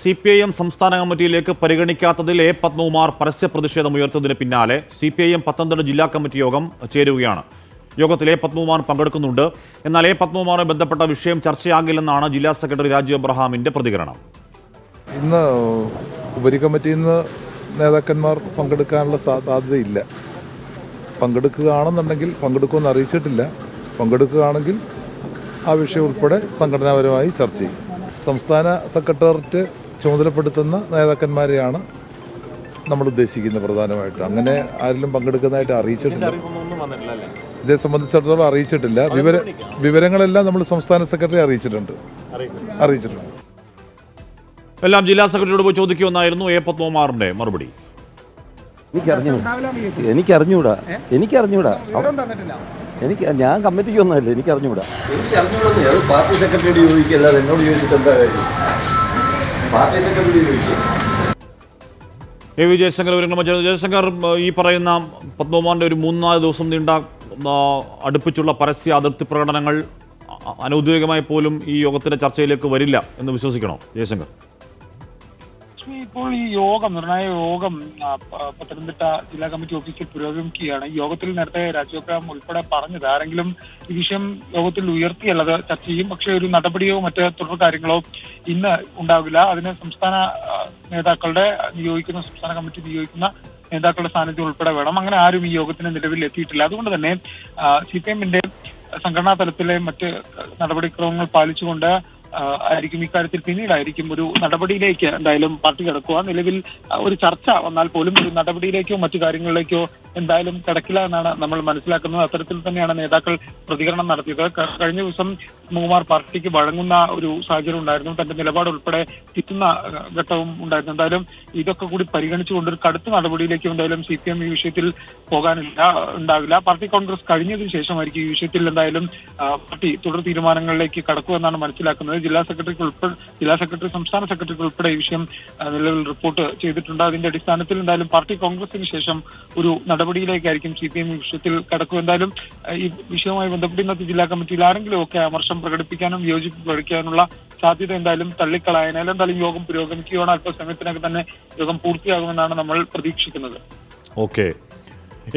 CPIM സംസ്ഥാന കമ്മിറ്റിയിലേക്ക് പരിഗണിക്കാത്തതിൽ A Padmakumar പരസ്യ പ്രതിഷേധമുയർത്തതിന് പിന്നാലെ CPIM പത്തനംതിട്ട ജില്ലാ കമ്മിറ്റി യോഗം ചേരുകയാണ്. യോഗത്തിൽ എ പത്മകുമാർ പങ്കെടുക്കുന്നുണ്ട്. എന്നാൽ എ പത്മകുമാറുമായി ബന്ധപ്പെട്ട വിഷയം ചർച്ചയാകില്ലെന്നാണ് ജില്ലാ സെക്രട്ടറി രാജു അബ്രഹാമിന്റെ പ്രതികരണം. ഇന്ന് ഉപരികമ്മിറ്റിയിൽ നിന്ന് നേതാക്കന്മാർ പങ്കെടുക്കാനുള്ള സാധ്യതയില്ല. പങ്കെടുക്കുകയാണെന്നുണ്ടെങ്കിൽ പങ്കെടുക്കുമെന്ന് അറിയിച്ചിട്ടില്ല. പങ്കെടുക്കുകയാണെങ്കിൽ ആ വിഷയം ഉൾപ്പെടെ സംഘടനാപരമായി ചർച്ച ചെയ്യും. സംസ്ഥാന സെക്രട്ടേറിയറ്റ് ചുമതലപ്പെടുത്തുന്ന നേതാക്കന്മാരെയാണ് നമ്മൾ ഉദ്ദേശിക്കുന്നത് പ്രധാനമായിട്ട്. അങ്ങനെ ആരെങ്കിലും പങ്കെടുക്കുന്നതായിട്ട് അറിയിച്ചിട്ടില്ല. ഇതേ സംബന്ധിച്ചിടത്തോളം അറിയിച്ചിട്ടില്ല. വിവരങ്ങളെല്ലാം നമ്മൾ സംസ്ഥാന സെക്രട്ടറി അറിയിച്ചിട്ടുണ്ട്. എല്ലാം ജില്ലാ സെക്രട്ടറിയോട് പോയി ചോദിക്കുമെന്നായിരുന്നു എ പത്മകുമാറിന്റെ മറുപടി. എനിക്കറിഞ്ഞൂടാ. ഞാൻ കമ്മിറ്റിക്ക് ഒന്നുമല്ല, എനിക്കറിഞ്ഞൂടാ. പാർട്ടി സെക്രട്ടറിയോട് ചോദിക്കല്ലാതെ എന്നോട് ചോദിച്ചിട്ട് എന്താ കാര്യം? പാർട്ടി സെക്രട്ടറി ചോദിക്കും. എ വി ജയശങ്കർ, ഈ പറയുന്ന പത്മകുമാറിന്റെ ഒരു 3-4 ദിവസം നീണ്ട അടുപ്പിച്ചുള്ള പരസ്യ അതിർത്തി പ്രകടനങ്ങൾ അനൗദ്യോഗികമായി പോലും ഈ യോഗത്തിന്റെ ചർച്ചയിലേക്ക് വരില്ല എന്ന് വിശ്വസിക്കണോ ജയശങ്കർ? ഇപ്പോൾ ഈ നിർണായക യോഗം പത്തനംതിട്ട ജില്ലാ കമ്മിറ്റി ഓഫീസിൽ പുരോഗമിക്കുകയാണ്. ഈ യോഗത്തിൽ നേരത്തെ രാജു അബ്രഹാം ഉൾപ്പെടെ പറഞ്ഞത് ആരെങ്കിലും ഈ വിഷയം യോഗത്തിൽ ഉയർത്തിയുള്ളത് ചർച്ച ചെയ്യും. പക്ഷേ ഒരു നടപടിയോ മറ്റ് തുടർ കാര്യങ്ങളോ ഇന്ന് ഉണ്ടാവില്ല. അതിന് സംസ്ഥാന നേതാക്കളുടെ സംസ്ഥാന കമ്മിറ്റി നിയോഗിക്കുന്ന നേതാക്കളുടെ സാന്നിധ്യം ഉൾപ്പെടെ വേണം. അങ്ങനെ ആരും ഈ യോഗത്തിന് നിലവിൽ എത്തിയിട്ടില്ല. അതുകൊണ്ട് തന്നെ CPIMന്റെ സംഘടനാ തലത്തിലെ മറ്റ് നടപടിക്രമങ്ങൾ പാലിച്ചുകൊണ്ട് ആയിരിക്കും ഇക്കാര്യത്തിൽ പിന്നീടായിരിക്കും ഒരു നടപടിയിലേക്ക് എന്തായാലും പാർട്ടി കിടക്കുക. നിലവിൽ ഒരു ചർച്ച വന്നാൽ പോലും ഒരു നടപടിയിലേക്കോ മറ്റു കാര്യങ്ങളിലേക്കോ എന്തായാലും കിടക്കില്ല എന്നാണ് നമ്മൾ മനസ്സിലാക്കുന്നത്. അത്തരത്തിൽ തന്നെയാണ് നേതാക്കൾ പ്രതികരണം നടത്തിയത്. കഴിഞ്ഞ ദിവസം പത്മകുമാർ പാർട്ടിക്ക് വഴങ്ങുന്ന ഒരു സാഹചര്യം ഉണ്ടായിരുന്നു. തന്റെ നിലപാട് ഉൾപ്പെടെ തിരുത്തുന്ന ഘട്ടവും ഉണ്ടായിരുന്നു. എന്തായാലും ഇതൊക്കെ കൂടി പരിഗണിച്ചുകൊണ്ട് ഒരു കടുത്ത നടപടിയിലേക്ക് എന്തായാലും CPIM ഈ വിഷയത്തിൽ ഉണ്ടാവില്ല. പാർട്ടി കോൺഗ്രസ് കഴിഞ്ഞതിന് ശേഷമായിരിക്കും ഈ വിഷയത്തിൽ എന്തായാലും പാർട്ടി തുടർ തീരുമാനങ്ങളിലേക്ക് കടക്കുമെന്നാണ് മനസ്സിലാക്കുന്നത്. ജില്ലാ സെക്രട്ടറി സംസ്ഥാന സെക്രട്ടറിക്ക് ഉൾപ്പെടെ ഈ വിഷയം നിലവിൽ റിപ്പോർട്ട് ചെയ്തിട്ടുണ്ട്. അതിന്റെ അടിസ്ഥാനത്തിൽ എന്തായാലും പാർട്ടി കോൺഗ്രസിന് ശേഷം ഒരു നടപടിയിലേക്കായിരിക്കും CPIM ഈ വിഷയത്തിൽ കടക്കും. എന്തായാലും ഈ വിഷയവുമായി ബന്ധപ്പെട്ട് ഇന്നത്തെ ജില്ലാ കമ്മിറ്റിയിൽ ആരെങ്കിലും ഒക്കെ അമർഷം പ്രകടിപ്പിക്കാനും വിയോജിപ്പ് പ്രകടിപ്പിക്കാനുള്ള സാധ്യത എന്തായാലും തള്ളിക്കളയാനാലും എന്തായാലും യോഗം പുരോഗമിക്കുകയാണ്. അല്പസമയത്തിനൊക്കെ തന്നെ യോഗം പൂർത്തിയാകുമെന്നാണ് നമ്മൾ പ്രതീക്ഷിക്കുന്നത്. ഓക്കെ,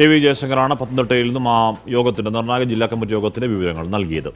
എ വി ജയശങ്കറാണ് പത്തനംതിട്ടയിൽ നിന്നും ആ യോഗത്തിന്റെ നിർണായക ജില്ലാ കമ്മിറ്റി യോഗത്തിന്റെ വിവരങ്ങൾ നൽകിയത്.